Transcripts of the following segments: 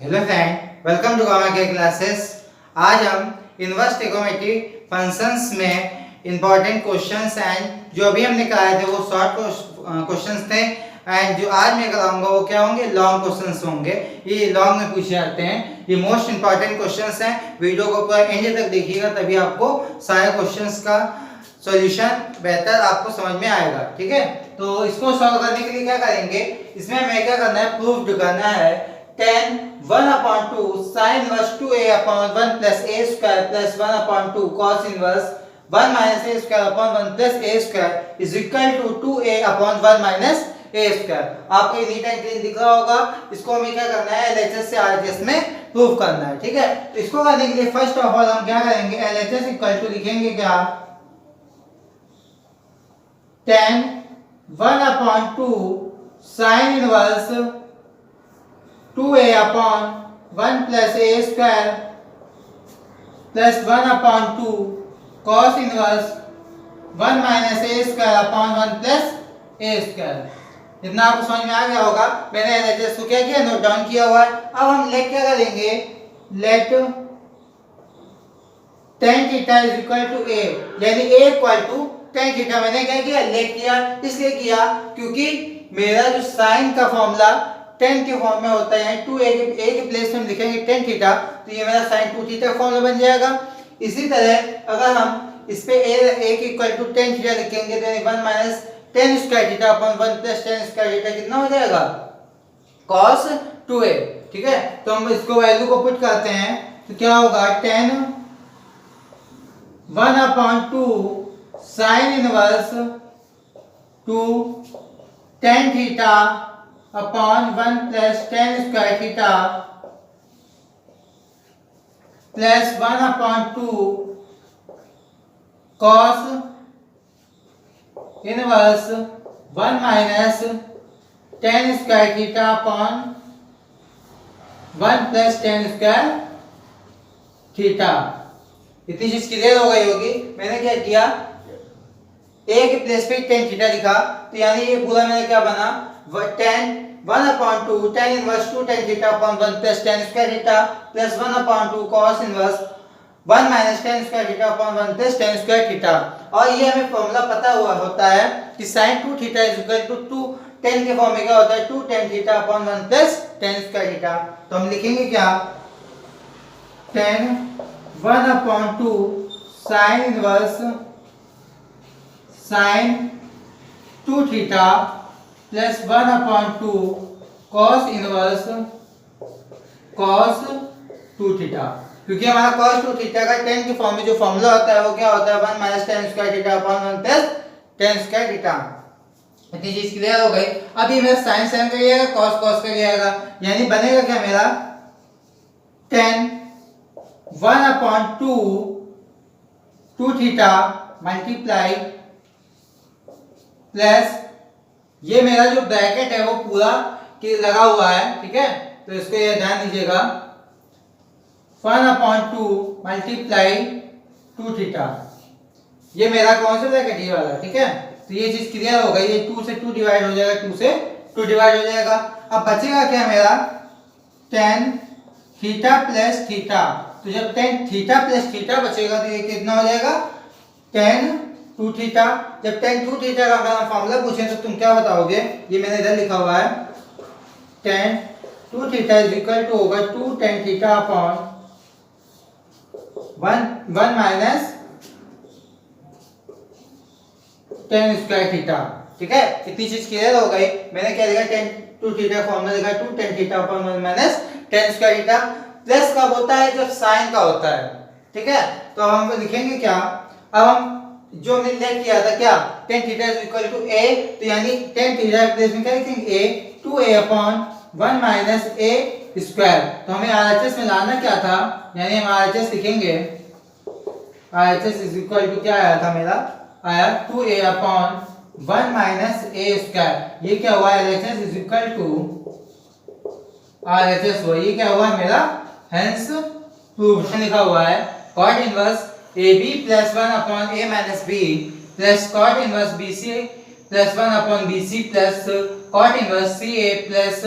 Hello friend, welcome to Gamma के classes. आज हम इनवर्स ट्रिगोनोमेट्री फंक्शंस में इंपॉर्टेंट क्वेश्चंस एंड जो अभी हमने कराए थे वो शॉर्ट क्वेश्चंस थे एंड जो आज मैं कराऊंगा वो क्या होंगे, लॉन्ग क्वेश्चंस होंगे। ये लॉन्ग में पूछे जाते हैं, ये मोस्ट इंपॉर्टेंट क्वेश्चंस हैं। वीडियो को पूरा एंड तक देखिएगा तभी आपको सारे क्वेश्चंस का सॉल्यूशन बेहतर आपको समझ में आएगा। ठीक है, तो इसको सॉल्व करने के लिए क्या करेंगे, इसमें हमें क्या करना है, प्रूफ करना है tan 1/2 sin inverse 2a/1 plus a square plus 1/2 cos inverse 1 minus a square upon 1 plus a square is equal to 2a/1 minus a square। आपको ये नीट एंड क्लीन दिख रहा होगा। इसको हमें क्या करना है, LHS से RHS में प्रूव करना है। ठीक है, तो इसको करने के लिए फर्स्ट ऑफ ऑल हम क्या करेंगे, LHS इक्वल टू लिखेंगे क्या, tan 1/2 sin inverse 2a/1 plus a square plus 1/2 cos inverse 1 minus a square upon 1 plus a square। इतना आपको समझ में आ गया होगा। मैंने LHS को क्या किया, नोट डाउन किया हुआ है। अब हम लेट क्या करेंगे, let tan theta is equal to a, यानी a equal to tan theta. मैंने क्या किया, लेट किया। इसलिए किया क्योंकि मेरा जो साइन का फॉर्मूला tan के फॉर्म में होता है, 2a के प्लेस में लिखेंगे tan थीटा, तो ये मेरा sin 2 थीटा फॉर्मूला बन जाएगा। इसी तरह अगर हम इस पे a के इक्वल टू tan थीटा लिखेंगे तो 1 minus tan square theta upon 1 plus tan square theta कितना हो जाएगा, cos 2a। ठीक है, तो हम इसको वैल्यू को पुट करते हैं तो क्या होगा, tan 1/2 sin inverse 2 tan theta upon 1 plus tan square theta plus 1/2 cos inverse 1 minus tan square theta upon 1 plus tan square theta. इतनी चीज क्लियर हो गई होगी। मैंने क्या किया, a के प्लेस पे tan थीटा लिखा, तो यानी ये पूरा मेरा क्या बना, tan 1/2 tan inverse 2 tan theta upon 1 plus tan square theta plus 1/2 cos inverse 1 minus tan square theta upon 1 plus tan square theta. और ये हमें फॉर्मूला पता हुआ होता है कि sin 2 theta is equal to 2 tan के फॉर्म में क्या होता है, 2 tan theta upon 1 plus tan square theta. तो हम लिखेंगे क्या, tan 1/2 sin inverse sin 2 theta plus 1/2 cos inverse cos 2 theta. क्योंकि हमारा cos 2 थीटा का tan के फॉर्म में जो फॉर्मूला होता है वो क्या होता है, 1 minus tan square theta upon 1 plus tan square theta. इतनी चीज क्लियर हो गई। अब ये मेरा sin sin का जाएगा, cos cos का जाएगा, यानी बनेगा क्या मेरा, tan 1/2 2 थीटा मल्टीप्लाई प्लस ये मेरा जो ब्रैकेट है वो पूरा कि लगा हुआ है। ठीक है, तो इसको ये ध्यान दीजिएगा, 1/2 मल्टीप्लाई 2 थीटा, ये मेरा कौन सा ब्रैकेट, ये वाला। ठीक है, तो ये चीज क्लियर हो गई। ये 2 से 2 डिवाइड हो जाएगा, 2 से 2 डिवाइड हो जाएगा। अब बचेगा क्या मेरा, tan थीटा प्लस थीटा। तो जब tan थीटा प्लस थीटा बचेगा तो ये कितना हो जाएगा, tan 2 थीटा। जब tan 2 थीटा का अगर फॉर्मूला पूछे तो तुम क्या बताओगे, ये मैंने इधर लिखा हुआ है, tan 2 theta is equal to होगा 2 tan theta upon 1 minus tan square theta. ठीक है, इतनी चीज क्लियर हो गई। मैंने क्या लिखा, tan 2 थीटा फॉर्मूला लिखा 2 tan theta upon 1 minus tan square theta. Plus कब होता है, जब साइन का होता है। ठीक है, तो हम लिखेंगे क्या, अब हम जो हमने लेट किया था क्या, tan theta is equal to a, तो यानी tan थीटा के प्लेस में क्या लिखेंगे, a 2a upon 1 minus a square. तो हमें RHS में लाना क्या था, यानी हम RHS लिखेंगे, RHS इज इक्वल टू क्या आया था मेरा, आया 2a upon 1 minus a square. ये क्या हुआ, LHS is equal to RHS हुआ, ये क्या हुआ मेरा, हेंस प्रूफ लिखा हुआ है cot inverse AB plus 1 upon A minus B plus cot inverse BC plus 1 upon BC plus cot inverse CA plus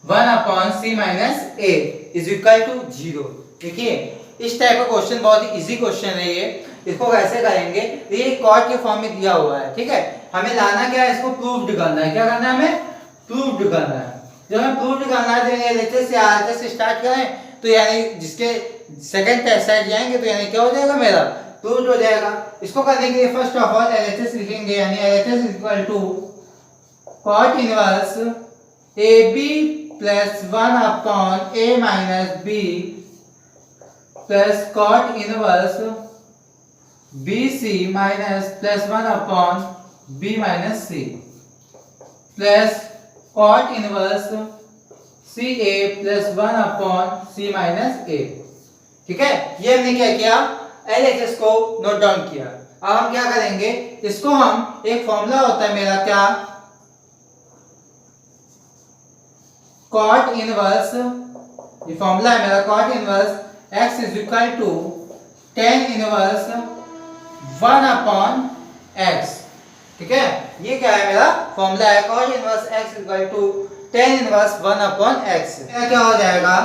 1/c minus a is equal to 0। देखिए इस टाइप का क्वेश्चन बहुत ही इजी क्वेश्चन है ये। इसको कैसे करेंगे, ये कॉट के फॉर्म में दिया हुआ है, ठीक है। हमें लाना क्या है, इसको प्रूव्ड करना है। क्या करना है हमें, प्रूव्ड करना है। जब हमें प्रूव्ड करना है तो एलएचएस से आरएचएस से स्टार्ट करें तो यानी जिसके सेकंड टेस्ट साइड जाएंगे तो यानी क्या हो जाएगा, मेरा प्रूव्ड हो जाएगा। इसको करने के लिए फर्स्ट ऑफ ऑल एलएचएस लिखेंगे, यानी LHS is equal to cot inverse AB plus 1/a minus b plus cot inverse BC minus plus 1/b minus c plus cot inverse CA plus 1/c minus a। ठीक है, ये हमने क्या किया, LHS को note down किया। अब हम क्या करेंगे, इसको हम एक फॉर्मूला होता है मेरा क्या, कॉट इनवर्स, ये फॉर्मूला है मेरा cot inverse x is equal to tan inverse 1/x। ठीक है, ये क्या है मेरा फॉर्मूला है, cot inverse x is equal to tan inverse 1/x। क्या हो जाएगा,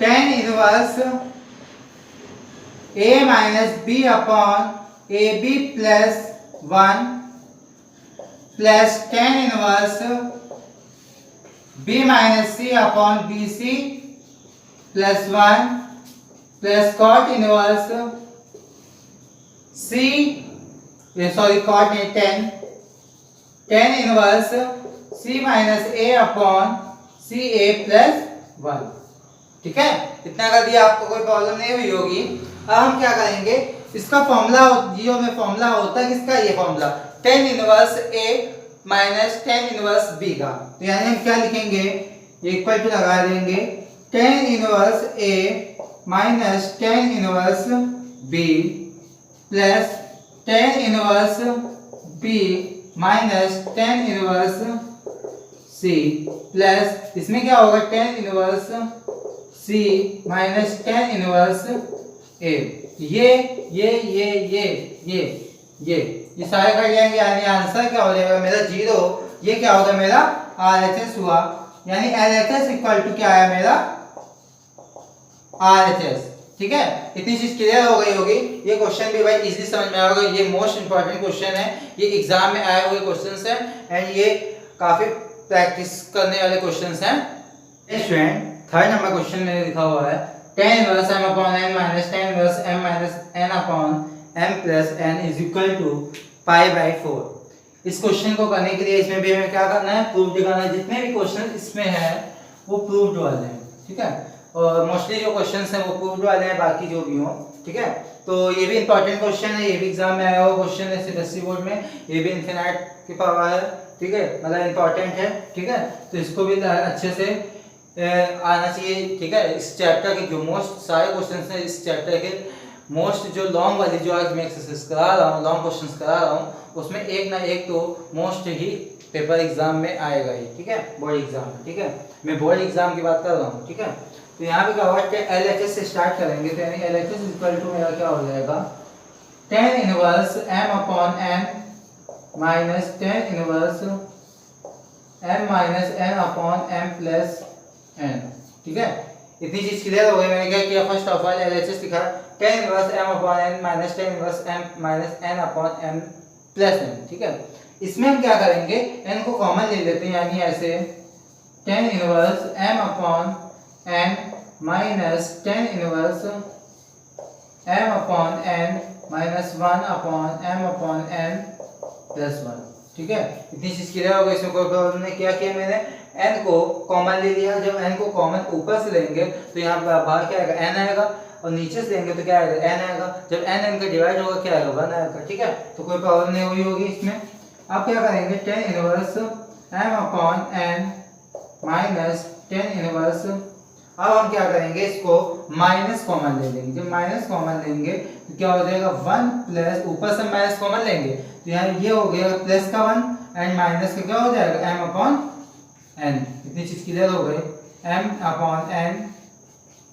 tan inverse a minus b upon ab plus 1 plus tan inverse b minus c upon bc plus 1 plus cot inverse c, ये sorry cot है tan inverse c minus a upon c a plus 1। ठीक है, इतना कर दिया, आपको कोई problem नहीं हुई होगी। अब हम क्या करेंगे, इसका फॉर्मूला ये में फॉर्मूला होता है किसका, ये formula tan inverse a minus tan inverse b का। तो यानी हम क्या लिखेंगे, इक्वल टू लगा देंगे tan inverse a minus tan inverse b plus tan inverse b minus tan inverse c plus इसमें क्या होगा tan inverse c minus tan inverse a। ये सारे कट जाएंगे, यानी आंसर क्या हो जाएगा मेरा 0। ये क्या होगा मेरा RHS हुआ, यानी LHS इक्वल टू क्या है मेरा RHS। ठीक है, इतनी चीज क्लियर हो गई होगी। ये क्वेश्चन भी भाई इजीली समझ में आएगा, ये मोस्ट इंपॉर्टेंट क्वेश्चन है, ये एग्जाम में आए हुए क्वेश्चंस हैं एंड ये काफी प्रैक्टिस करने वाले क्वेश्चंस हैं। स्टूडेंट थर्ड नंबर क्वेश्चन में लिखा हुआ है tan inverse m upon n minus tan inverse m minus n upon m plus n is equal to π/4। इस क्वेश्चन को करने के लिए इसमें भी हमें क्या करना है, प्रूव करना है। जितने भी क्वेश्चन इसमें है वो प्रूव्ड वाले हैं। ठीक है, और मोस्टली जो क्वेश्चंस हैं वो प्रूव्ड वाले हैं, बाकी जो भी हो। ठीक है, तो ये भी इंपॉर्टेंट क्वेश्चन है, ये भी एग्जाम में आया हुआ क्वेश्चन है सीबीएसई बोर्ड में, ये भी इनफिनाइट की पावर है। ठीक है, मतलब इंपॉर्टेंट है। ठीक है, तो इसको भी अच्छे से आना चाहिए। ठीक है, इस चैप्टर के जो मोस्ट सारे क्वेश्चंस हैं, इस चैप्टर के मोस्ट जो लॉन्ग वाली जो आज मैं एक्सरसाइज करा रहा हूँ, लॉन्ग क्वेश्चंस करा रहा हूँ, उसमें एक ना एक तो मोस्ट ही पेपर एग्जाम में आएगा ही। ठीक है, बोर्ड एग्जाम में। ठीक है, मैं बोर्ड एग्जाम की बात कर रहा हूँ। ठीक है, तो यहाँ पे क्या होगा, LHS से स्टार्ट करेंगे तो यानी LHS इक्वल टू मेरा क्या हो जाएगा, tan inverse m upon n minus tan inverse m minus n upon m plus n। ठीक है, इतनी चीज क्लियर हो गई। मैंने क्या किया, फर्स्ट ऑफ ऑल LHS लिखा tan inverse m upon n minus tan inverse m minus n upon m plus n। ठीक है, इसमें हम क्या करेंगे, n को कॉमन ले लेते हैं, यानी ऐसे tan inverse m upon n minus tan inverse m upon n minus 1 upon m upon n plus 1। ठीक है, इतनी चीज क्लियर हो गई। इसमें कोई प्रॉब्लम नहीं। क्या किया मैंने, n को कॉमन ले लिया। जब n को कॉमन ऊपर से लेंगे तो यहाँ पर बाहर क्या आएगा, n आएगा, और नीचे से लेंगे तो क्या आएगा, n आएगा। जब n का डिवाइड होगा क्या आएगा, 1 आएगा। ठीक है, तो कोई प्रॉब्लम नहीं हुई होगी इसमें। अब क्या करेंगे, tan inverse m upon n minus tan inverse, अब हम क्या करेंगे, इसको माइनस कॉमन ले लेंगे। जब माइनस कॉमन लेंगे तो क्या हो जाएगा, 1 प्लस, ऊपर से माइनस कॉमन लेंगे तो यहाँ ये हो गया प्लस का 1 एंड माइनस का क्या हो जाएगा, m अपॉन n। इतनी चीज क्लियर हो गई, m अपॉन n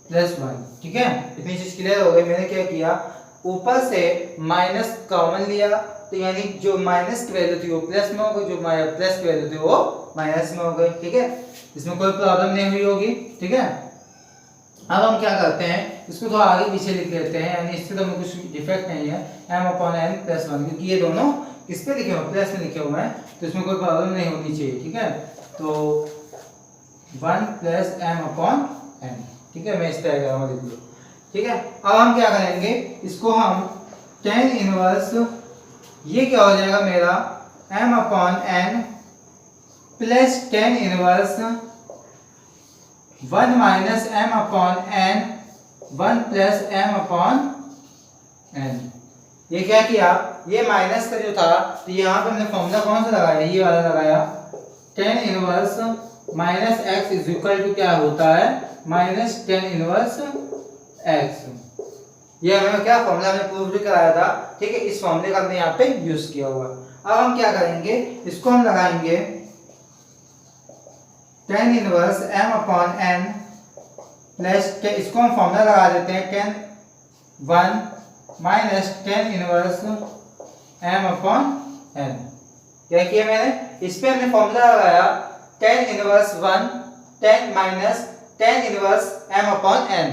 प्लस 1। ठीक है, इतनी चीज क्लियर हो गई। मैंने क्या किया, ऊपर से माइनस कॉमन लिया तो यानी जो माइनस की वैल्यू थी वो प्लस में हो गई, जो प्लस की वैल्यू थी वो माइनस में हो गई। ठीक है, इसमें कोई प्रॉब्लम नहीं हुई होगी, ठीक है। अब हम क्या करते हैं, इसको थोड़ा आगे पीछे लिख लेते हैं, यानी इससे तो कुछ डिफेक्ट नहीं है, m/n+1, क्योंकि ये दोनों किस पे लिखे हुए, प्लस में लिखे हुए हैं, तो इसमें कोई प्रॉब्लम नहीं होनी चाहिए, ठीक है। तो 1 + m/n, ठीक है, मैं इस डायग्राम में लिख लूँ, ठीक है। अब हम क्या करेंगे, इसको हम tan इनवर्स, ये क्या हो जाएगा मेरा m/n plus tan inverse 1 - m/n 1 + m/n। ये क्या किया, ये माइनस का जो था, तो यहाँ पे हमने फॉर्मूला कौन सा लगाया, ये वाला लगाया, tan इनवर्स -x = क्या होता है, -tan इनवर्स x। ये हमें क्या फॉर्मूला में प्रूव भी कराया था, ठीक है, इस फॉर्मूले का हमने यहाँ पे यूज किया हुआ। अब हम क्या करेंगे, इसको हम लगाएंगे tan इनवर्स m/n प्लस, इसको हम फॉर्मूला लगा देते हैं tan 1 - tan इनवर्स m/n। क्या किया मैंने, इस पे हमने फॉर्मूला लगाया tan inverse 1 tan inverse m/n,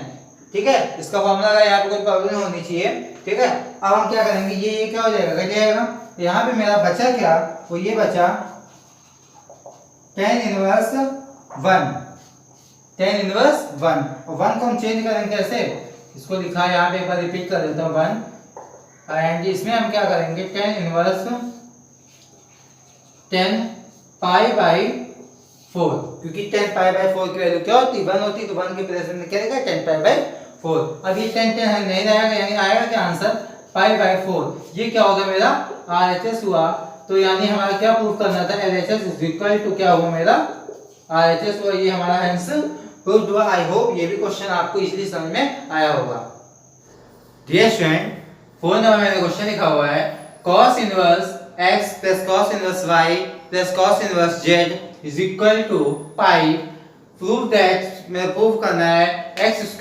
ठीक है। इसका फॉर्मूला का यहाँ पे कोई प्रॉब्लम नहीं होनी चाहिए, ठीक है। अब हम क्या करेंगे, ये क्या हो जाएगा, कट जाएगा। यहाँ पे मेरा बचा क्या, वो ये बचा tan इनवर्स 1, tan इनवर्स 1, और 1 को हम चेंज करेंगे कैसे, इसको लिखा है यहाँ पे, एक बार रिपीट कर देता हूँ 1, एंड इसमें हम क्या करेंगे, tan इनवर्स 10π/4, क्योंकि 10π/4 की वैल्यू क्या होती है, 1 होती है, तो 1 के प्लेस में क्या रहेगा 10π/4। अब ये 10 नहीं रहेगा, यानी आएगा क्या आंसर, π/4। ये क्या होगा मेरा RHS हुआ, तो यानी हमारा क्या प्रूफ करना था, LHS = क्या हुआ मेरा RHS, और ये हमारा आंसर प्रूव्ड हुआ। आई होप ये भी क्वेश्चन आपको इजीली समझ में आया होगा। डियर स्टूडेंट, 4 नंबर में क्वेश्चन लिखा हुआ है, cos inverse x + cos inverse y + cos inverse z = pi. Prove that, मैं प्रूव करना है x² +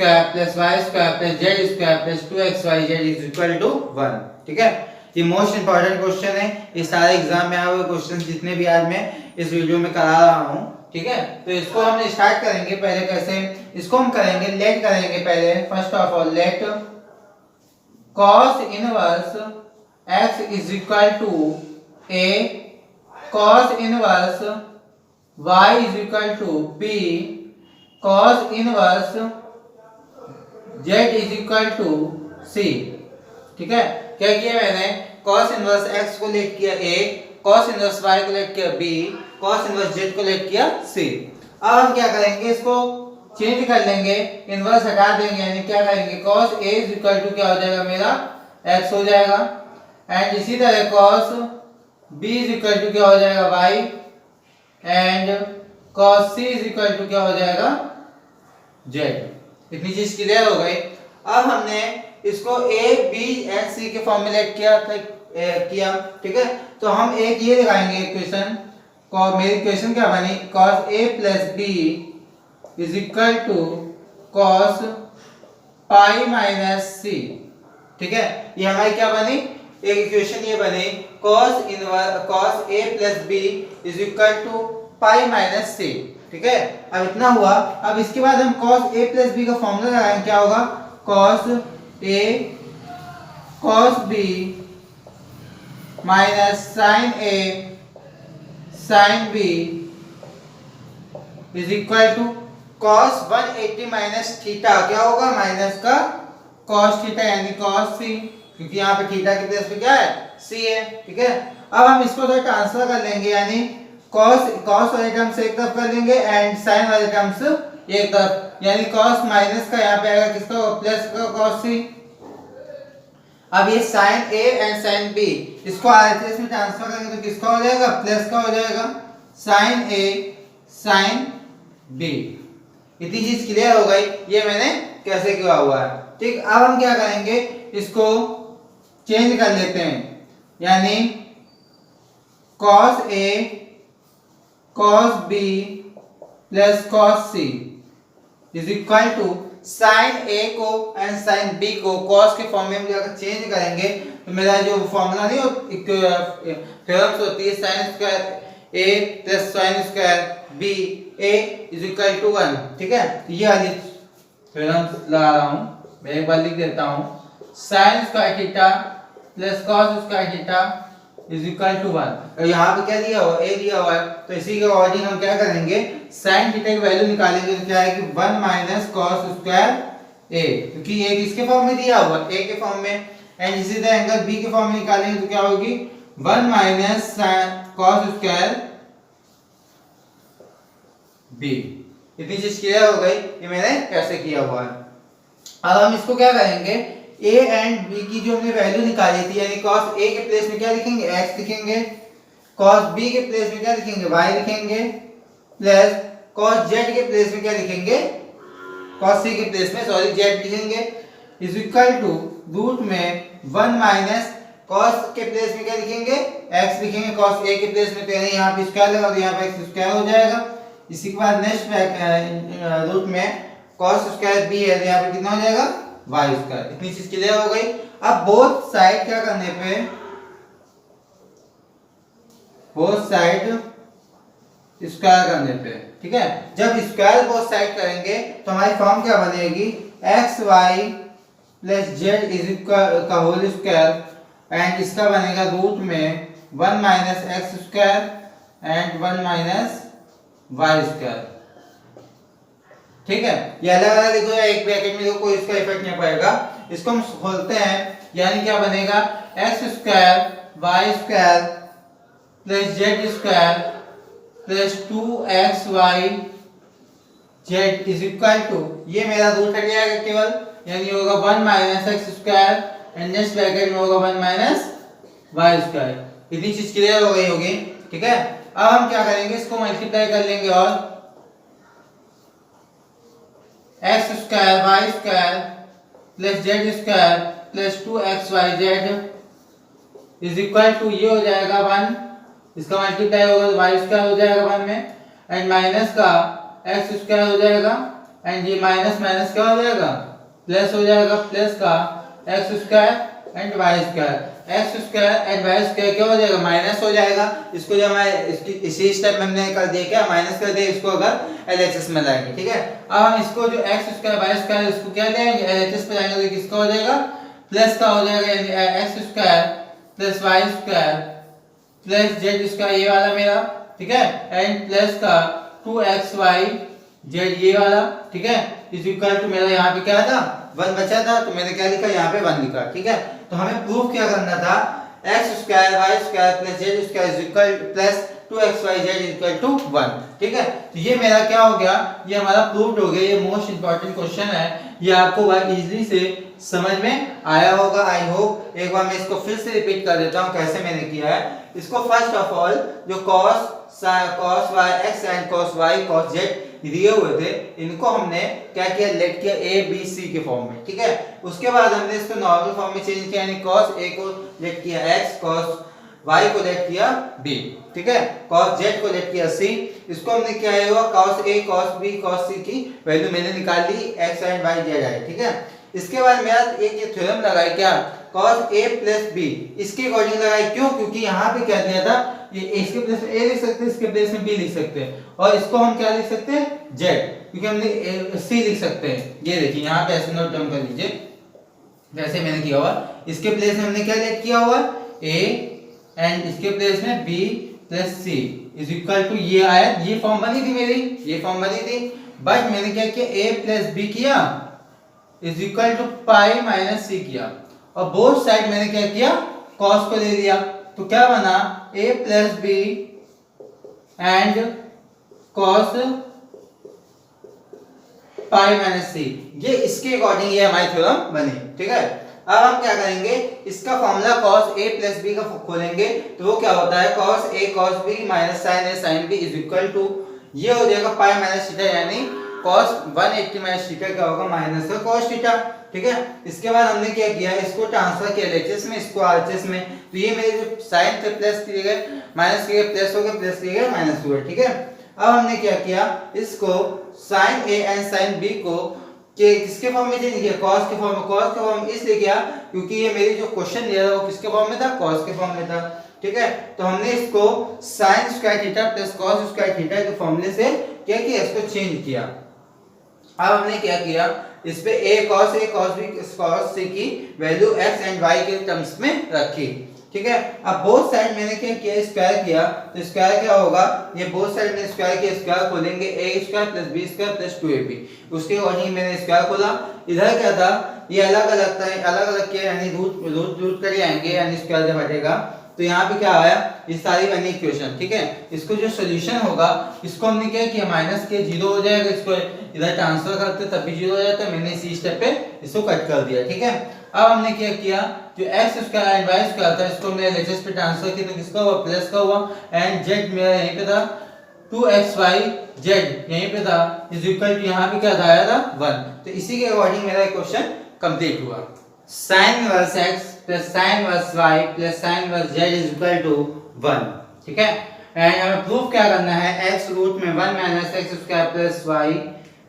y² + z² + 2xyz = 1, ठीक है। ये मोस्ट इंपॉर्टेंट क्वेश्चन है, इस सारे एग्जाम में आए हुए क्वेश्चन जितने भी आज मैं इस वीडियो में करा रहा हूँ, ठीक है। तो इसको हम स्टार्ट करेंगे, पहले कैसे, इसको हम करेंगे, लेट करेंगे पहले, first of all late cos inverse x = a, cos inverse y = b, cos inverse z = c, ठीक है। क्या किया मैंने, cos इनवर्स x को लेट किया a, cos इनवर्स y को लेट किया b, cos इनवर्स z को लेट किया c। अब हम क्या करेंगे, इसको चेंज कर लेंगे, इनवर्स हटा देंगे, यानी क्या करेंगे, cos a = क्या हो जाएगा मेरा x हो जाएगा, एंड इसी तरह cos b = क्या हो जाएगा y, एंड cos c = क्या हो जाएगा z। इतनी चीज क्लियर हो गई। अब हमने इसको a b and c के फॉर्मूलेट किया, ठीक है। तो हम एक ये लगाएंगे इक्वेशन, मेरी इक्वेशन क्या बनी, cos a + b = cos π - c, ठीक है। ये हमारी क्या बनी, एक इक्वेशन ये बनी, cos a + b = π - c, ठीक है। अब इतना हुआ। अब इसके बाद हम cos a + b का फॉर्मूला लगाएंगे, क्या होगा, cos a cos b - sin a sin b = cos 180 - theta, क्या होगा, माइनस का cos थीटा, यानी cos c, क्योंकि यहाँ पे थीटा के प्लेस पे क्या है, c है, ठीक है। अब हम इसको थोड़ा ट्रांसफर कर लेंगे, यानी cos वाले टर्म्स एक तरफ कर लेंगे एंड sin वाले टर्म्स एक तरफ, यानी cos माइनस का यहाँ पे आएगा किसका, प्लस का cos c। अब ये sin a and sin b, इसको RHS में ट्रांसफर करेंगे तो किसका हो जाएगा, प्लस का हो जाएगा, sin a sin b। इतनी चीज क्लियर हो गई, ये मैंने कैसे किया हुआ है, ठीक। अब हम क्या करेंगे, इसको चेंज कर लेते हैं, यानी cos a cos b plus cos c = sin a को एंड sin b को cos के फॉर्म में अगर चेंज करेंगे तो मेरा जो फॉर्मूला नहीं थ्योरम्स होती है, sin² a + sin² B A is equal to 1, ठीक है। तो ये वाली थ्योरम लगा रहा हूं, मैं एक बार लिख देता हूं, sin square theta plus cos square theta is equal to 1। और यहाँ पे क्या दिया हुआ, a दिया हुआ है, तो इसी के अकॉर्डिंग हम क्या करेंगे, sin थीटा की वैल्यू निकालेंगे, तो क्या है कि 1 माइनस cos स्क्वायर a, क्योंकि a किसके फॉर्म में दिया हुआ, a के फॉर्म में। एंड इसी तरह एंगल b के फॉर्म में निकालेंगे तो क्या होगी 1 माइनस cos स्क्वायर b। इतनी चीज क्लियर हो गई, ये मैंने कैसे किया हुआ है। अब हम इसको क्या करेंगे, a एंड b की जो हमने वैल्यू निकाली थी, यानी cos a के प्लेस में क्या लिखेंगे, x लिखेंगे, cos b के प्लेस में क्या लिखेंगे, y लिखेंगे, प्लस cos z के प्लेस में क्या लिखेंगे, cos c के प्लेस में सॉरी z लिखेंगे, इज इक्वल टू रूट में 1 माइनस cos के प्लेस में क्या लिखेंगे, x लिखेंगे, cos a के प्लेस में तो यानी यहाँ पे स्क्वायर लगा तो यहाँ पे x स्क्वायर हो जाएगा। इसी के बाद नेक्स्ट रूट में cos स्क्वायर b है तो यहाँ पे कितना हो जाएगा, y स्क्वायर। इतनी चीज क्लियर हो गई। अब बोथ साइड क्या करने पे, बोथ साइड स्क्वायर करने पे, ठीक है, जब स्क्वायर बोथ साइड करेंगे तो हमारी फॉर्म क्या बनेगी, x y plus z is equal का होल स्क्वायर, एंड इसका बनेगा रूट में 1 minus x square and 1 minus y square, ठीक है। ये अलग अलग लिखो या एक ब्रैकेट में लिखो, कोई इसका इफेक्ट नहीं पड़ेगा। इसको हम खोलते हैं, यानी क्या बनेगा, x square y square plus z square plus 2xy z is equal to, ये मेरा रूट हट जाएगा केवल, यानी होगा 1 minus x square and next bracket में होगा 1 माइनस वाई स्क्वायर। इतनी चीज क्लियर हो गई होगी, ठीक है। अब हम क्या करेंगे, इसको मल्टीप्लाई कर लेंगे और x square y square plus z square plus 2xyz is equal to, ये हो जाएगा 1, इसका मल्टीप्लाई होगा तो वाई स्क्वायर हो जाएगा 1 में, एंड माइनस का एक्स स्क्वायर हो जाएगा, एंड ये माइनस माइनस क्या हो जाएगा, प्लस हो जाएगा, प्लस का x square and y square, x square and y square क्या हो जाएगा, माइनस हो जाएगा। इसको जब मैं इसी स्टेप में हमने कर दिया, क्या माइनस कर दिया, इसको अगर एलएचएस में लाएंगे, ठीक है। अब हम इसको जो एक्स स्क्वायर वाई स्क्वायर इसको क्या लेंगे, एलएचएस पे जाएंगे तो किसका हो जाएगा, प्लस का हो जाएगा, यानी x square plus y square plus z square, ये वाला मेरा, ठीक है, एंड प्लस का 2xyz ये वाला, ठीक है, इज इक्वल टू मेरा यहाँ पे क्या था 1 बचा था, तो मैंने क्या लिखा यहाँ पे 1 लिखा, ठीक है। तो हमें प्रूफ क्या करना था, x square y square plus z square is equal plus 2xyz is equal to 1, ठीक है। तो ये मेरा क्या हो गया, ये हमारा प्रूव्ड हो गया। ये मोस्ट इंपॉर्टेंट क्वेश्चन है, ये आपको बहुत इजीली से समझ में आया होगा, आई होप। एक बार मैं इसको फिर से रिपीट कर देता हूँ कैसे मैंने किया है। इसको फर्स्ट ऑफ ऑल जो cos y x and cos y cos z दिए हुए थे, इनको हमने क्या किया, लेट किया a b c के फॉर्म में, ठीक है। उसके बाद हमने इसको नॉर्मल फॉर्म में चेंज किया, यानी cos a को लेट किया x, cos y को लेट किया b, ठीक है, cos z को लेट किया c। इसको हमने क्या हुआ, cos a cos b cos c की वैल्यू मैंने निकाल ली, x एंड y z आई, ठीक है। इसके बाद मेरा एक ये थ्योरम लगाई, क्या, cos a प्लस b, इसके अकॉर्डिंग लगाई, क्यों, क्योंकि यहाँ पे क्या दिया था, ये इसके प्लेस में a लिख सकते हैं, इसके प्लेस में b लिख सकते हैं, और इसको हम क्या लिख सकते हैं, z, क्योंकि हमने c लिख सकते हैं। ये देखिए यहाँ पे ऐसे नोट डाउन कर लीजिए, जैसे मैंने किया हुआ, इसके प्लेस में हमने क्या लेट किया हुआ, a एंड इसके प्लेस में b plus c is equal to, ये आया, ये फॉर्म बनी थी मेरी, ये फॉर्म बनी थी, बट मैंने क्या किया, a प्लस b किया is equal to pi minus c किया, और बोथ साइड मैंने क्या किया, cos को ले लिया, तो क्या बना, a plus b and cos pi minus c, ये इसके अकॉर्डिंग ये हमारी थ्योरम बनी, ठीक है। अब हम क्या करेंगे, इसका formula cos a plus b का खोलेंगे, तो वो क्या होता है, cos a cos b minus sin a sin b is equal to, ये हो जाएगा पाई माइनस थीटा, यानी cos 180 माइनस थीटा क्या होगा, माइनस का cos थीटा, ठीक है। इसके बाद हमने क्या किया, इसको ट्रांसफर किया एलएचएस में, इसको आरएचएस में, तो ये मेरे जो साइन थे प्लस किए गए, माइनस किए गए प्लस हो गए, प्लस किए गए माइनस हुए, ठीक है। अब हमने क्या किया, इसको sin a and sin b को कि किसके फॉर्म में चेंज किया, cos के फॉर्म में, cos के फॉर्म इसलिए किया क्योंकि ये मेरी जो क्वेश्चन दिया था वो किसके फॉर्म में था, cos के फॉर्म में था। ठीक है। तो हमने इसको sine square theta plus cos square theta के फॉर्मूले से क्या किया, इसको चेंज किया। अब हमने क्या किया, इस पे a cos b cos c की वैल्यू x एंड y के टर्म्स में रखी, ठीक है। अब बोथ साइड मैंने क्या किया, स्क्वायर किया, तो स्क्वायर क्या होगा, ये बोथ साइड में स्क्वायर किया, स्क्वायर खोलेंगे a square plus b square plus 2ab, उसके अकॉर्डिंग मैंने स्क्वायर खोला। इधर क्या था, ये अलग अलग था, अलग अलग किया यानी रूट रूट रूट कर आएंगे यानी स्क्वायर जब हटेगा, तो यहाँ पे क्या आया, ये सारी बनी इक्वेशन, ठीक है। इसको जो सॉल्यूशन होगा, इसको हमने क्या किया, माइनस के 0 हो जाएगा, इसको इधर ट्रांसफर करते तब भी 0 हो जाता है, मैंने इसी स्टेप पे इसको कट कर दिया, ठीक है। अब हमने क्या किया, जो x square and y square था, इसको हमने LHS पे ट्रांसफर किया, तो किसका हुआ, प्लस का हुआ, एंड z मेरा यहीं पे था 2xyz यहीं पे था, इज इक्वल टू यहाँ पे क्या आया था 1। तो इसी के अकॉर्डिंग मेरा क्वेश्चन कंप्लीट हुआ। sin inverse x plus sin inverse y plus sin inverse z is equal to 1, ठीक है। एंड हमें प्रूफ क्या करना है, x रूट में 1 minus x square plus y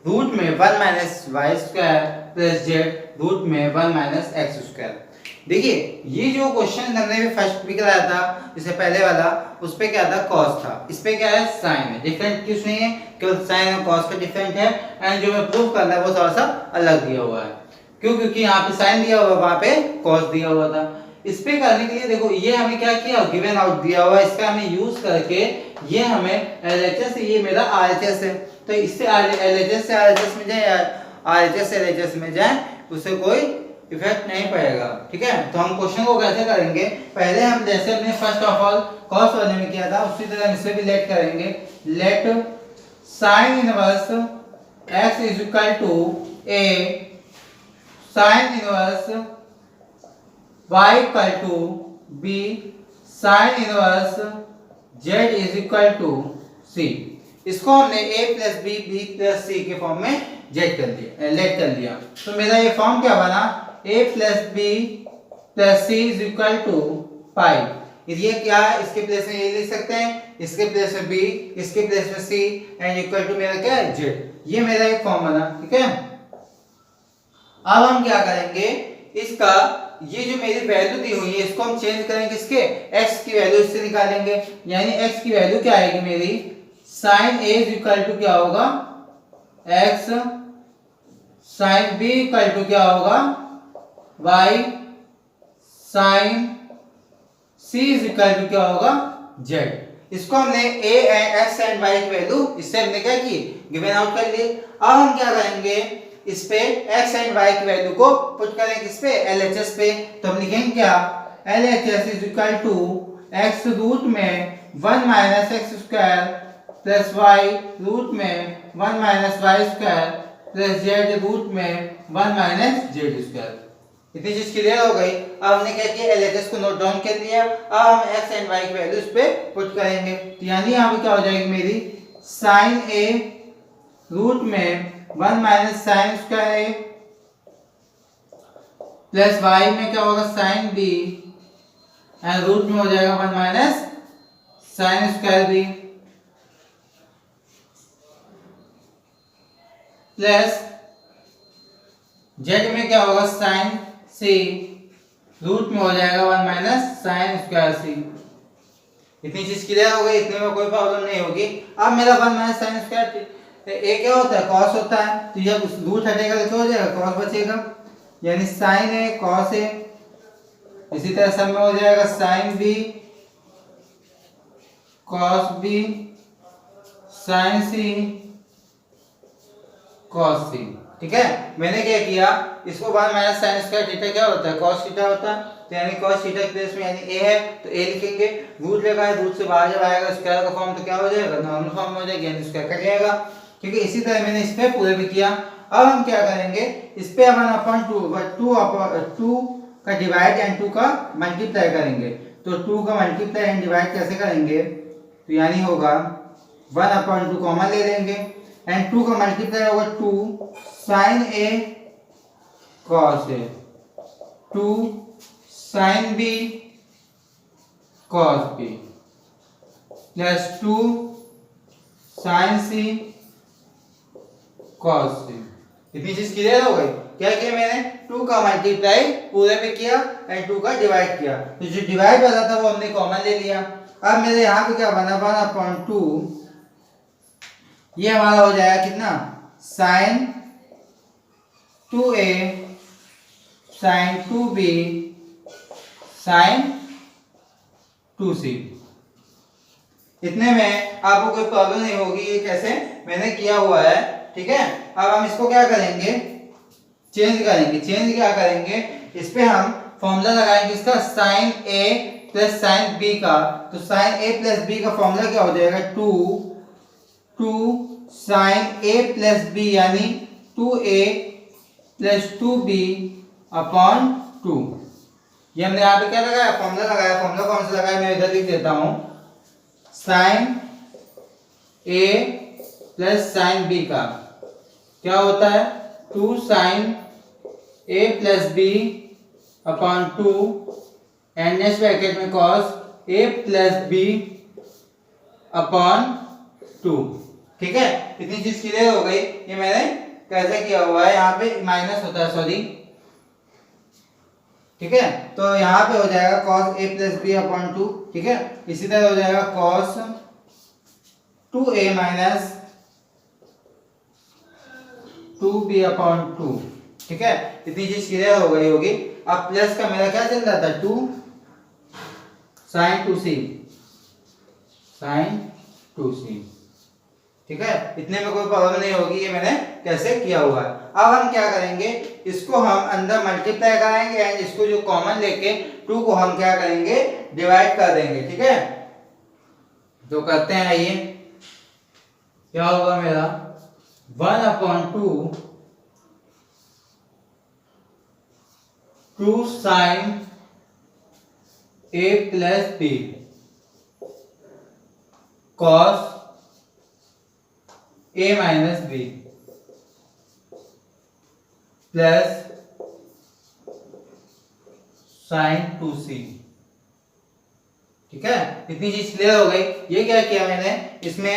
root में 1 minus y square plus z root में 1 माइनस x स्क्वायर। देखिए ये जो क्वेश्चन हमने भी फर्स्ट भी कराया था, इससे पहले वाला, उस पे क्या था, cos था, इस पे क्या है, sin है। डिफरेंट कुछ नहीं है, केवल sin और cos का डिफरेंट है, एंड जो हमें प्रूफ करना है वो थोड़ा सा अलग दिया हुआ है। क्यों, क्योंकि यहाँ पे sin दिया हुआ, वहां पे cos दिया हुआ था। इस पे करने के लिए देखो, ये हमें क्या किया, गिवन आउट दिया हुआ है, इसका हमें यूज करके ये हमें LHS से, ये मेरा RHS है, तो इससे LHS से RHS में जाए, RHS से LHS में जाए, उससे कोई इफेक्ट नहीं पड़ेगा, ठीक है। तो हम क्वेश्चन को कैसे करेंगे, पहले हम जैसे हमने फर्स्ट ऑफ ऑल cos वाले में किया था, उसी तरह हम इसे भी लेट करेंगे। Let sin inverse x is equal to a sin inverse y equal to b sin inverse z is equal to c। इसको हमने a plus b b plus c के फॉर्म में जेट कर दिया, लेट कर दिया। तो मेरा ये फॉर्म क्या बना, a plus b plus c is equal to pi. ये क्या है, इसके प्लेस में ये लिख सकते हैं, इसके प्लेस में b, इसके प्लेस में c एंड इक्वल टू मेरा क्या है, z। ये मेरा एक फॉर्म बना, ठीक है। अब हम क्या करेंगे, इसका ये जो मेरी वैल्यू दी हुई है, इसको हम चेंज करेंगे, इसके x की वैल्यू इससे निकालेंगे, यानी x की वैल्यू क्या आएगी मेरी, sin a is equal to क्या होगा, x sin b equal to क्या होगा, y sin c is equal to क्या होगा, z। इसको हमने a and x and y की वैल्यू इससे हमने क्या की, गिवन आउट कर ली। अब हम क्या करेंगे, इस पे x एंड y की वैल्यू को पुट करेंगे किस पे, LHS पे। तो हम लिखेंगे क्या, LHS is equal to x root में 1 minus x square plus y root में 1 minus y square plus z root में 1 माइनस z स्क्वायर। इतनी चीज क्लियर हो गई। अब हमने क्या किया, LHS को नोट डाउन कर लिया। अब हम x एंड y की वैल्यू इस पे पुट करेंगे, तो यानी यहाँ पे क्या हो जाएगी मेरी, sin a रूट में 1 minus sin square a plus y में क्या होगा, sin b एंड रूट में हो जाएगा 1 minus sin square b plus z में क्या होगा, sin c रूट में हो जाएगा 1 माइनस sin स्क्वायर c। इतनी चीज क्लियर हो गई, इतने में कोई प्रॉब्लम नहीं होगी। अब मेरा 1 माइनस sin स्क्वायर a क्या होता है, cos होता है, तो जब रूट हटेगा तो क्या हो जाएगा, cos बचेगा, यानी sin a cos a। इसी तरह सब में हो जाएगा sin b cos b sin c cos c, ठीक है। मैंने क्या किया, इसको 1 माइनस sin स्क्वायर थीटा क्या होता है, cos थीटा होता है, तो यानी cos थीटा के प्लेस में यानी a है तो a लिखेंगे। रूट लगा है, रूट से बाहर जब आएगा स्क्वायर का फॉर्म तो क्या हो जाएगा, नॉर्मल फॉर्म में हो जाएगा, यानी स्क्वायर कट जाएगा, ठीक है। इसी तरह मैंने इस पे पूरे भी किया। अब हम क्या करेंगे, इस पे 1/2 का डिवाइड एंड 2 का मल्टीप्लाई करेंगे। तो 2 का मल्टीप्लाई एंड डिवाइड कैसे करेंगे, तो यानी होगा 1/2 कॉमन ले लेंगे एंड 2 का मल्टीप्लाई होगा 2 sin a cos a 2 sin b cos b plus 2 sin c cos c। इतनी चीज क्लियर हो गई। क्या किया मैंने 2 का मल्टीप्लाई पूरे पे किया एंड 2 का डिवाइड किया, तो जो डिवाइड वाला था वो हमने कॉमन ले लिया। अब मेरे यहाँ पे क्या बना 1/2, ये हमारा हो जाएगा कितना sin 2a sin 2b sin 2c। इतने में आपको कोई प्रॉब्लम नहीं होगी, ये कैसे मैंने किया हुआ है, ठीक है। अब हम इसको क्या करेंगे, चेंज करेंगे। चेंज क्या करेंगे, इस पे हम फॉर्मूला लगाएंगे इसका sin a plus sin b का। तो sin a प्लस b का फॉर्मूला क्या हो जाएगा 2 sin a प्लस b यानी 2a प्लस 2b अपॉन 2। ये हमने यहाँ पे क्या लगाया, फॉर्मूला लगाया। फॉर्मूला कौन सा लगाया, मैं इधर लिख देता हूँ, sin a plus sin b का क्या होता है 2 sin a plus b upon 2 and next bracket में cos a plus b upon 2। ठीक है, इतनी चीज क्लियर हो गई। ये मैंने कैसे किया हुआ है, यहाँ पे माइनस होता है, सॉरी, ठीक है। तो यहाँ पे हो जाएगा cos a plus b upon 2, ठीक है। इसी तरह हो जाएगा cos 2a minus 2b upon 2, ठीक है। इतनी चीज क्लियर हो गई होगी। अब प्लस का मेरा क्या चल रहा था 2 sin 2c sin 2c, ठीक है। इतने में कोई प्रॉब्लम नहीं होगी, ये मैंने कैसे किया हुआ है। अब हम क्या करेंगे, इसको हम अंदर मल्टीप्लाई कराएंगे एंड इसको जो कॉमन लेके 2 को हम क्या करेंगे डिवाइड कर देंगे, ठीक है। तो करते हैं, आइए क्या होगा मेरा 1/2 2 sin a plus b cos a minus b plus sin 2c, ठीक है। इतनी चीज क्लियर हो गई। ये क्या किया मैंने, इसमें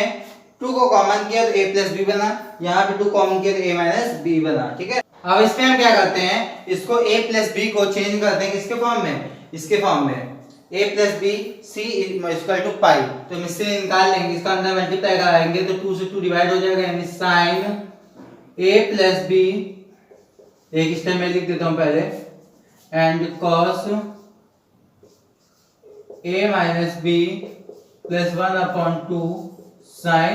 2 को कॉमन किया तो a प्लस बी बना, यहाँ पे 2 कॉमन किया तो a माइनस बी बना, ठीक है। अब इसमें हम क्या करते हैं, इसको a प्लस बी को चेंज करते हैं किसके फॉर्म में, इसके फॉर्म में a plus B C equal to pi. तो हम इससे निकाल लेंगे, इसका अंदर मल्टीप्लाई कराएंगे तो 2 से 2 डिवाइड हो जाएगा, यानी sin a प्लस बी, एक स्टेप में लिख देता हूं पहले, and cos a minus B plus 1/2 sin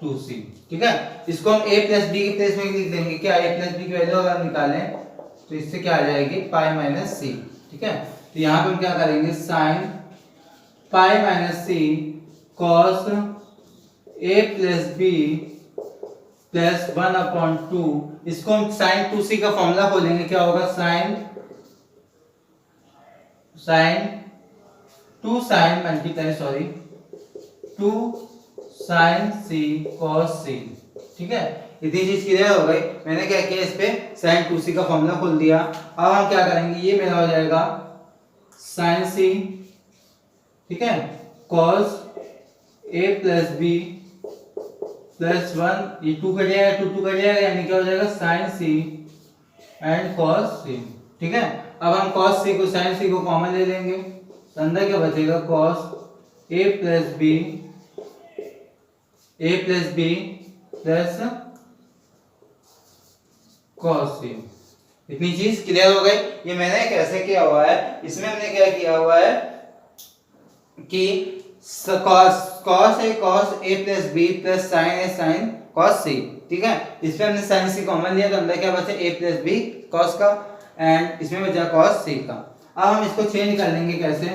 2c, ठीक है। इसको हम a प्लस बी के प्लेस में लिख देंगे, क्या a प्लस बी की वैल्यू अगर निकालें तो इससे क्या आ जाएगी पाई माइनस सी, ठीक है। तो यहाँ पे हम क्या करेंगे sin pi minus C cos a plus B plus 1/2, इसको हम sin 2c का फॉर्मूला खोलेंगे, क्या होगा sin 2 sin multiply, sorry 2 sin c cos c, ठीक है। इतनी चीज क्लियर हो गई। मैंने क्या किया, इस पे sin 2c का फॉर्मूला खोल दिया। अब हम क्या करेंगे, ये मेरा हो जाएगा sin c, ठीक है, cos a plus b plus 1, ये 2 कट जाएगा, 2 कट जाएगा, यानी क्या हो जाएगा sin c and cos c, ठीक है। अब हम cos c को sin c को कॉमन ले लेंगे, तो अंदर क्या बचेगा cos a plus b plus cos c। इतनी चीज क्लियर हो गई। ये मैंने कैसे किया हुआ है, इसमें हमने क्या किया हुआ है कि cos a plus b plus sin a sin cos c, ठीक है। इसमें हमने sin c कॉमन लिया तो अंदर क्या बचा a प्लस b cos का, एंड इसमें बचा cos c का। अब हम इसको चेंज कर लेंगे, कैसे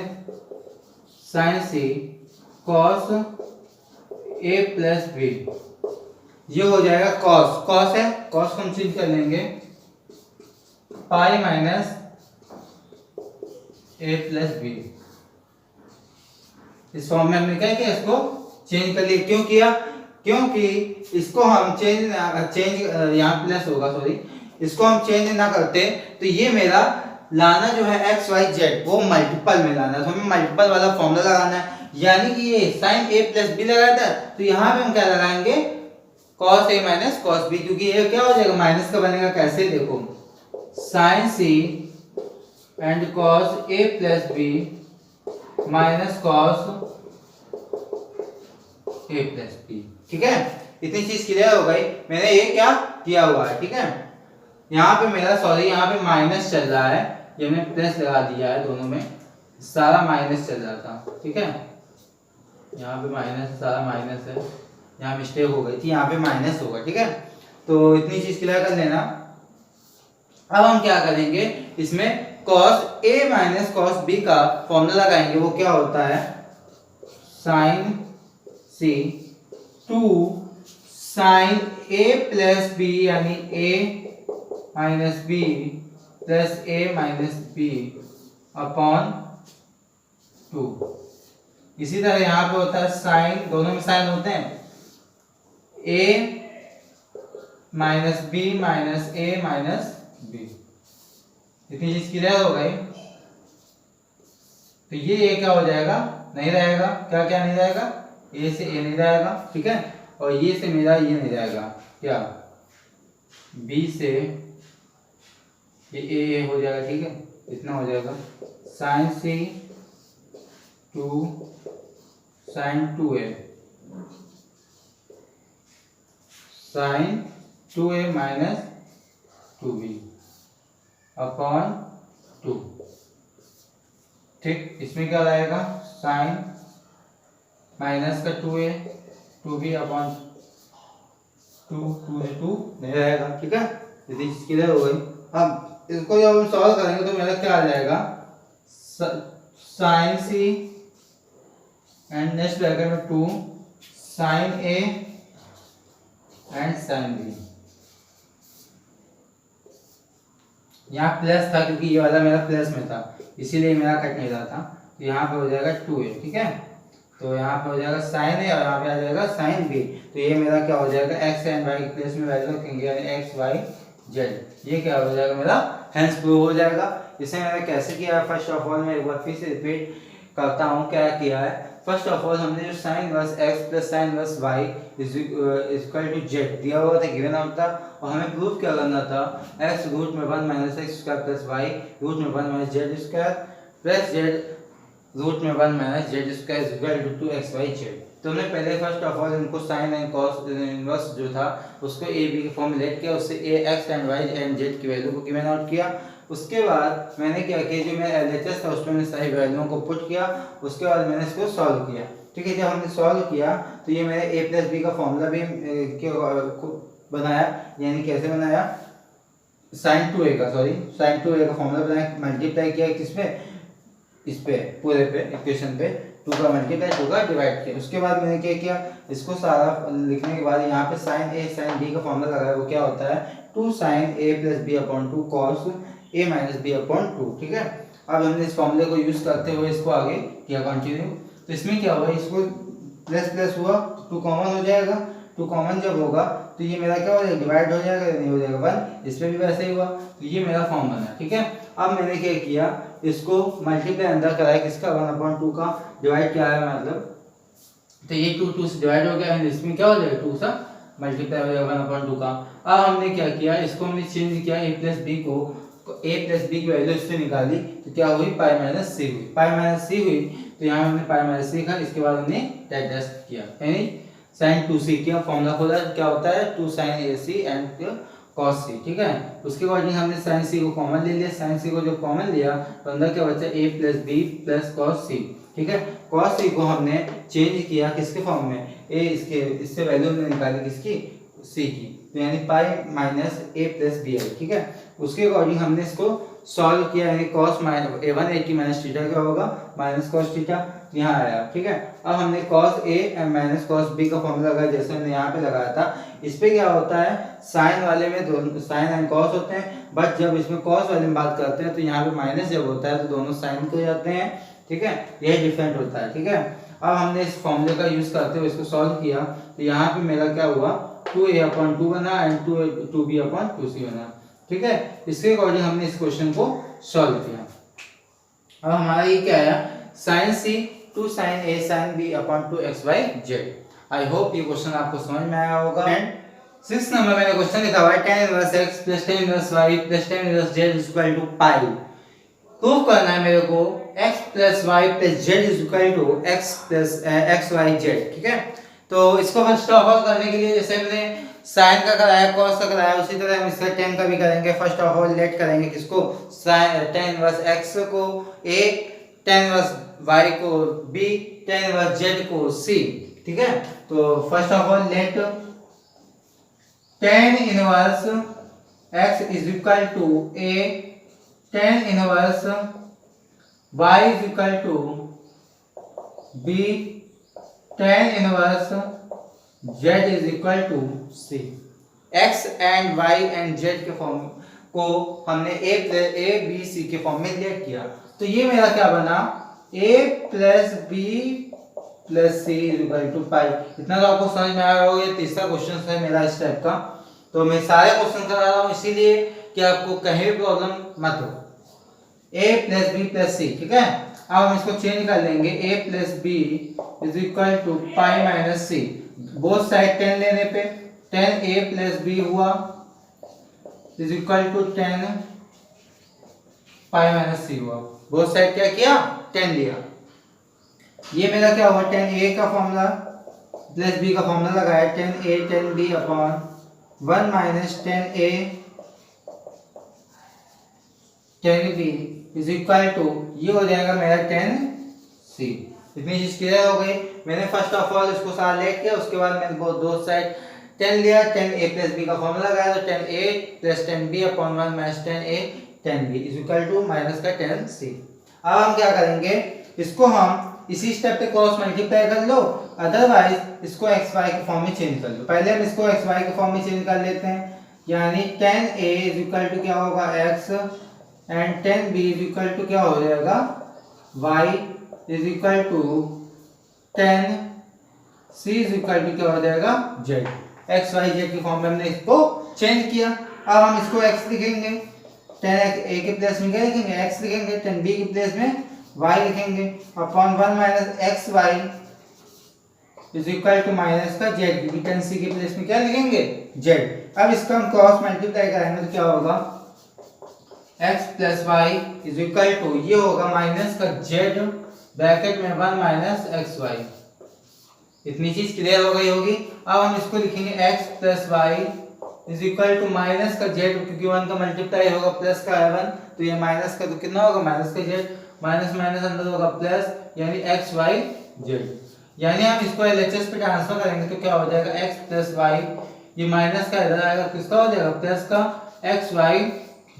sin c cos a plus b, ये हो जाएगा cos है, cos को हम चेंज कर लेंगे पाई माइनस a प्लस b। इस फॉर्म में हमने क्या किया, इसको चेंज कर लिया। क्यों किया, क्योंकि इसको हम चेंज यहाँ प्लस होगा, सॉरी, इसको हम चेंज ना करते तो ये मेरा लाना जो है x y z वो मल्टीपल में लाना है, तो हमें मल्टीपल वाला फॉर्मूला लगाना है। यानी कि ये sin a प्लस b लगाया था, तो यहाँ पे हम क्या लगाएंगे cos a माइनस cos b, क्योंकि ये क्या हो जाएगा माइनस का बनेगा, कैसे देखो sine C and cos A plus B minus cos A plus B. ठीक है, इतनी चीज क्लियर हो गई। मैंने ये क्या किया हुआ है, ठीक है। यहाँ पे मेरा यहाँ पे माइनस चल रहा है, ये मैंने प्लस लगा दिया है, दोनों में सारा माइनस चल रहा था। ठीक है, यहाँ पे माइनस, सारा माइनस है, यहाँ मिस्टेक हो गई थी, यहाँ पे माइनस होगा। ठीक है, तो इतनी चीज क्लियर कर लेना। अब हम क्या करेंगे, इसमें cos a माइनस cos b का फॉर्मूला लगाएंगे। वो क्या होता है, sine c two sine a plus b, यानी a minus b plus a minus b upon 2। इसी तरह यहाँ पे होता है साइन, दोनों में साइन होते हैं, a minus b minus a minus b। इतनी चीज क्लियर हो गई। तो ये क्या हो जाएगा, नहीं रहेगा। क्या क्या नहीं रहेगा, a से a नहीं रहेगा। ठीक है, और ये से मेरा ये नहीं रहेगा, क्या b से ये a हो जाएगा। ठीक है, इतना हो जाएगा sine c two sine 2a, sine 2a minus 2b upon 2। ठीक, इसमें क्या रहेगा, साइन माइनस का 2a 2b अपॉन 2 2 से 2 नहीं रहेगा। ठीक है, यदि क्लियर हो गई। अब इसको जब हम सॉल्व करेंगे तो मेरा क्या आ जाएगा, sine C and next bracket में 2 sine a and sine b। यहाँ प्लस था क्योंकि ये वाला मेरा प्लस में था, इसीलिए मेरा कट नहीं रहा था। तो यहाँ पे हो जाएगा 2a। ठीक है, तो यहाँ पे हो जाएगा साइन a और यहाँ पे आ जाएगा साइन b। तो ये मेरा क्या हो जाएगा, x एंड y के प्लेस में वैल्यू रखेंगे, यानी x y z। ये क्या हो जाएगा मेरा, हेंस प्रूव हो जाएगा। इसे मैंने कैसे किया है, फर्स्ट ऑफ ऑल मैं एक बार फिर से रिपीट करता हूँ क्या किया है। फर्स्ट ऑफ ऑल हमने जो sine inverse x plus sine inverse y is equal to z दिया हुआ था, गिवन आउट था, और हमें प्रूव क्या करना था, x रूट में 1 minus x square plus y root में 1 minus z square plus z root में 1 minus z square is equal to 2xyz। तो हमने पहले फर्स्ट ऑफ ऑल इनको साइन एंड कॉस इनवर्स जो था उसको a b के फॉर्म में लेट किया, उससे a x and y and z की वैल्यू को गिवन आउट किया। उसके बाद मैंने क्या किया, जो मेरा एलएचएस था उसमें मैंने सारी वैल्यूओं को पुट किया। उसके बाद मैंने इसको सॉल्व किया। ठीक है, जब हमने सॉल्व किया तो ये मैंने a प्लस बी का फॉर्मूला भी बनाया। यानी कैसे बनाया, साइन 2a का फॉर्मूला बनाया, मल्टीप्लाई किया किस पे, इस पे पूरे पे इक्वेशन पे 2 का मल्टीप्लाई 2 का डिवाइड किया। उसके बाद मैंने क्या किया, इसको सारा लिखने के बाद यहाँ पे साइन a साइन b का फॉर्मूला लगाया। वो क्या होता है, 2 sine a plus b upon 2 cos a minus b upon 2। ठीक है, अब हमने इस फॉर्मूले को यूज करते हुए इसको आगे किया कंटिन्यू। तो इसमें क्या हुआ, इसको प्लस प्लस हुआ, 2 कॉमन हो जाएगा। 2 कॉमन जब होगा तो ये मेरा क्या हो जाएगा, डिवाइड हो जाएगा, नहीं हो जाएगा 1। इसमें भी वैसे ही हुआ, तो ये मेरा फॉर्म बना। ठीक है, अब मैंने क्या किया, इसको मल्टीप्लाई अंदर कराया, किसका 1/2 का, डिवाइड किया है मतलब, तो ये 2 से डिवाइड हो गया, इसमें क्या हो जाएगा 2 से मल्टीप्लाई हो जाएगा 1/2 का। अब हमने क्या किया, इसको हमने चेंज किया, a प्लस बी को, a प्लस बी की वैल्यू इससे निकाली तो क्या हुई, पाई माइनस सी हुई। पाई माइनस सी हुई तो यहाँ हमने पाई माइनस सी लिखा। इसके बाद हमने डाइजेस्ट किया, यानी साइन 2c किया, फॉर्मूला खोला, क्या होता है 2 sine A C and cos C. ठीक है, उसके अकॉर्डिंग हमने साइन सी को कॉमन ले लिया। साइन सी को जब कॉमन लिया तो अंदर क्या बचा, a plus B plus cos C. ठीक है, कॉस सी को हमने चेंज किया किसके फॉर्म में, a, इससे वैल्यू हमने निकाली किसकी, c की, तो यानी pi minus a plus b आई। ठीक है, उसके अकॉर्डिंग हमने इसको सॉल्व किया, यानी cos minus a180 minus theta क्या होगा, माइनस cos थीटा, यहाँ आया। ठीक है, अब हमने cos a माइनस cos b का फॉर्मूला लगाया, जैसे हमने यहाँ पे लगाया था। इस पे क्या होता है, साइन वाले में दोनों साइन एंड cos होते हैं, बट जब इसमें cos वाले में बात करते हैं तो यहाँ पे माइनस जब होता है तो दोनों साइन हो जाते हैं। ठीक है, यह डिफरेंट होता है। ठीक है, अब हमने इस फॉर्मूले का यूज करते हुए इसको सॉल्व किया, तो यहाँ पे मेरा क्या हुआ, 2a/2 बना एंड 2b/2c बना। ठीक है, इसके अकॉर्डिंग हमने इस क्वेश्चन को सॉल्व किया। अब हमारा ये क्या आया, sine c 2 sin a sin b upon 2xyz। I hope ये क्वेश्चन आपको समझ में आया होगा। 6 नंबर मैंने क्वेश्चन लिखा हुआ है tan inverse x plus tan inverse y plus tan inverse z is equal to pi. Prove करना है मेरे को x plus y plus z is equal to x plus x y z, ठीक है। तो इसको फर्स्ट ऑफ ऑल करने के लिए जैसे हमने साइन का कराया cos का कराया उसी तरह हम इसका tan का भी करेंगे। फर्स्ट ऑफ ऑल लेट करेंगे किसको, tan इनवर्स x को a, tan इनवर्स y को b, tan इनवर्स z को c, ठीक है। तो first of all let tan inverse x is equal to a, tan inverse y is equal to b, tan inverse z is equal to c। x and y and z के form को हमने a b c के form में let किया। तो ये मेरा क्या बना, a plus b plus c is equal to pi. इतना तो आपको समझ में आ रहा होगा। ये तीसरा क्वेश्चन है मेरा इस टाइप का। तो मैं सारे क्वेश्चन करा रहा हूँ इसीलिए कि आपको कहीं भी प्रॉब्लम मत हो। a plus b plus c, ठीक है। अब हम इसको चेंज कर लेंगे, a plus b is equal to pi minus c। Both side 10 लेने पे tan a प्लस b हुआ is equal to tan pi minus c हुआ। बोथ साइड क्या किया, 10 लिया। ये मेरा क्या हुआ, tan a का फॉर्मूला प्लस b का फॉर्मूला लगाया, tan a tan b upon 1 minus tan a tan b is equal to ये हो जाएगा मेरा tan c। इतनी चीज क्लियर हो गई। मैंने फर्स्ट ऑफ ऑल इसको साथ लेट किया, उसके बाद मैंने दो साइड 10 लिया, tan a प्लस b का फॉर्मूला लगाया तो tan a plus tan b upon 1 minus tan a tan b is equal to minus का tan c। अब हम क्या करेंगे, इसको हम इसी स्टेप पे क्रॉस मल्टीप्लाई कर लो, अदरवाइज इसको x y के फॉर्म में चेंज कर लो। पहले हम इसको x y के फॉर्म में चेंज कर लेते हैं, यानी tan a is equal to क्या होगा x and tan b is equal to क्या हो जाएगा y is equal to tan c is equal to क्या हो जाएगा z। x y z की फॉर्म में हमने इसको चेंज किया। अब हम इसको x लिखेंगे, tan a के प्लेस में क्या लिखेंगे, x लिखेंगे, tan b के प्लेस में y लिखेंगे upon 1 minus x y is equal to minus का z, क्योंकि tan c के प्लेस में क्या लिखेंगे z। अब इसका हम क्रॉस मल्टीप्लाई करेंगे तो क्या होगा, x plus y is equal to ये होगा माइनस का z ब्रैकेट में 1 माइनस एक्स वाई। इतनी चीज क्लियर हो गई होगी। अब हम इसको लिखेंगे x plus y is equal to minus का z, क्योंकि 1 का मल्टीप्लाई होगा प्लस का 1 तो ये माइनस का तो कितना होगा माइनस का z, माइनस माइनस अंदर होगा प्लस, यानी एक्स वाई जेड। यानी हम इसको एलएचएस पे ट्रांसफर करेंगे तो क्या हो जाएगा x प्लस वाई, ये माइनस का इधर आएगा किसका हो जाएगा प्लस का x y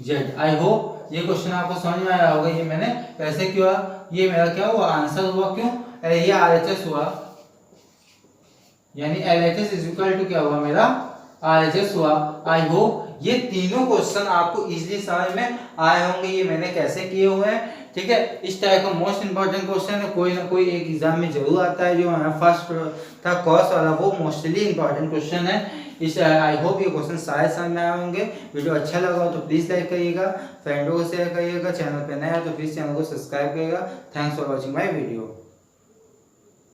z. I hope ये क्वेश्चन आपको समझ में आया होगा। ये मैंने कैसे किया, ये मेरा क्या हुआ आंसर हुआ, क्यों ये आरएचएस हुआ, यानी एलएचएस इज इक्वल टू क्या हुआ मेरा आरएचएस हुआ। आई होप ये तीनों क्वेश्चन आपको इजीली समझ में आए होंगे। ये मैंने कैसे किए हुए हैं, ठीक है। इस टाइप का मोस्ट इंपॉर्टेंट क्वेश्चन है, कोई ना कोई एक एग्जाम में जरूर आता है। जो हमारा फर्स्ट था कॉस वाला वो मोस्टली इंपॉर्टेंट क्वेश्चन है। इस आई होप ये क्वेश्चन सारे समझ में आए होंगे। वीडियो अच्छा लगा हो तो प्लीज़ लाइक करिएगा, फ्रेंडों को शेयर करिएगा, चैनल पे नया है तो प्लीज़ चैनल को सब्सक्राइब करिएगा। Thanks for watching my video.